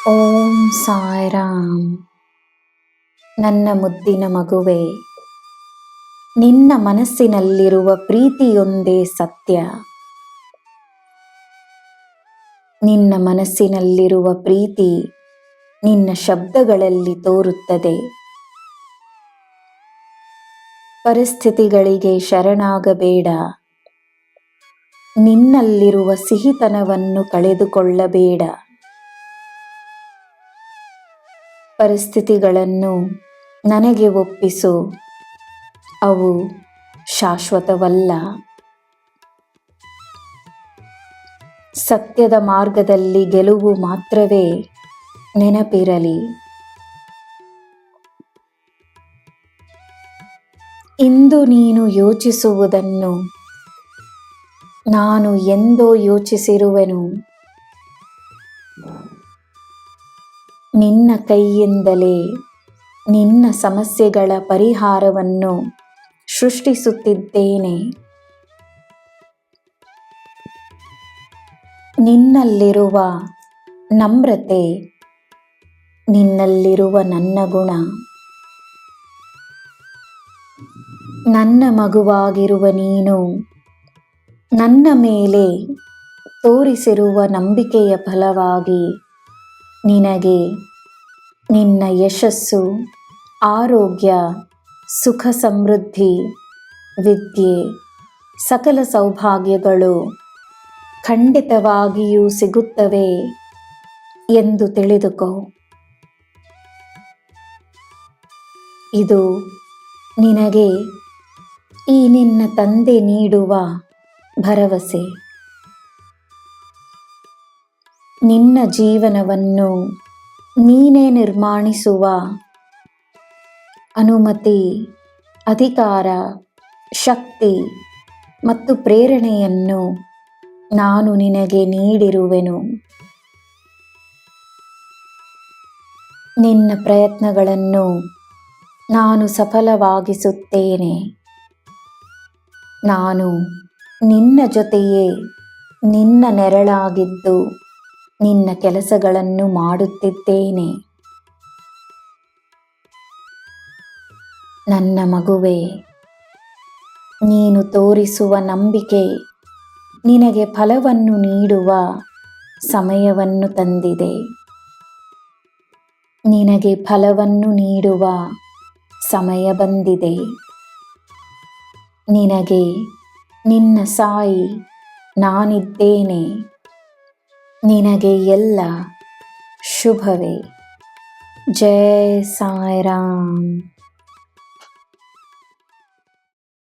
ಓಂ ಸಾಯಿರಾಮ್. ನನ್ನ ಮುದ್ದಿನ ಮಗುವೆ, ನಿನ್ನ ಮನಸ್ಸಿನಲ್ಲಿರುವ ಪ್ರೀತಿಯೊಂದೇ ಸತ್ಯ. ನಿನ್ನ ಮನಸ್ಸಿನಲ್ಲಿರುವ ಪ್ರೀತಿ ನಿನ್ನ ಶಬ್ದಗಳಲ್ಲಿ ತೋರುತ್ತದೆ. ಪರಿಸ್ಥಿತಿಗಳಿಗೆ ಶರಣಾಗಬೇಡ. ನಿನ್ನಲ್ಲಿರುವ ಸಿಹಿತನವನ್ನು ಕಳೆದುಕೊಳ್ಳಬೇಡ. ಪರಿಸ್ಥಿತಿಗಳನ್ನು ನನಗೆ ಒಪ್ಪಿಸು, ಅವು ಶಾಶ್ವತವಲ್ಲ. ಸತ್ಯದ ಮಾರ್ಗದಲ್ಲಿ ಗೆಲುವು ಮಾತ್ರವೇ ನೆನಪಿರಲಿ. ಇಂದು ನೀನು ಯೋಚಿಸುವುದನ್ನು ನಾನು ಎಂದೋ ಯೋಚಿಸಿರುವೆನು. ನಿನ್ನ ಕೈಯಿಂದಲೇ ನಿನ್ನ ಸಮಸ್ಯೆಗಳ ಪರಿಹಾರವನ್ನು ಸೃಷ್ಟಿಸುತ್ತಿದ್ದೇನೆ. ನಿನ್ನಲ್ಲಿರುವ ನಮ್ರತೆ ನಿನ್ನಲ್ಲಿರುವ ನನ್ನ ಗುಣ. ನನ್ನ ಮಗುವಾಗಿರುವ ನೀನು ನನ್ನ ಮೇಲೆ ತೋರಿಸಿರುವ ನಂಬಿಕೆಯ ಫಲವಾಗಿ ನಿನಗೆ ನಿನ್ನ ಯಶಸ್ಸು, ಆರೋಗ್ಯ, ಸುಖ ಸಮೃದ್ಧಿ, ವಿದ್ಯೆ, ಸಕಲ ಸೌಭಾಗ್ಯಗಳು ಖಂಡಿತವಾಗಿಯೂ ಸಿಗುತ್ತವೆ ಎಂದು ತಿಳಿದುಕೋ. ಇದು ನಿನಗೆ ಈ ನಿನ್ನ ತಂದೆ ನೀಡುವ ಭರವಸೆ. ನಿನ್ನ ಜೀವನವನ್ನು ನೀನೇ ನಿರ್ಮಾಣಿಸುವ ಅನುಮತಿ, ಅಧಿಕಾರ, ಶಕ್ತಿ ಮತ್ತು ಪ್ರೇರಣೆಯನ್ನು ನಾನು ನಿನಗೆ ನೀಡಿರುವೆನು. ನಿನ್ನ ಪ್ರಯತ್ನಗಳನ್ನು ನಾನು ಸಫಲವಾಗಿಸುತ್ತೇನೆ. ನಾನು ನಿನ್ನ ಜೊತೆಯೇ ನಿನ್ನ ನೆರಳಾಗಿದ್ದು ನಿನ್ನ ಕೆಲಸಗಳನ್ನು ಮಾಡುತ್ತಿದ್ದೇನೆ. ನನ್ನ ಮಗುವೆ, ನೀನು ತೋರಿಸುವ ನಂಬಿಕೆ ನಿನಗೆ ಫಲವನ್ನು ನೀಡುವ ಸಮಯವನ್ನು ತಂದಿದೆ. ನಿನಗೆ ಫಲವನ್ನು ನೀಡುವ ಸಮಯ ಬಂದಿದೆ. ನಿನಗೆ ನಿನ್ನ ಸಾಯಿ ನಾನಿದ್ದೇನೆ. ನಿನಗೆ ಎಲ್ಲ ಶುಭವೇ. ಜೈ ಸಾಯಿರಾಮ್.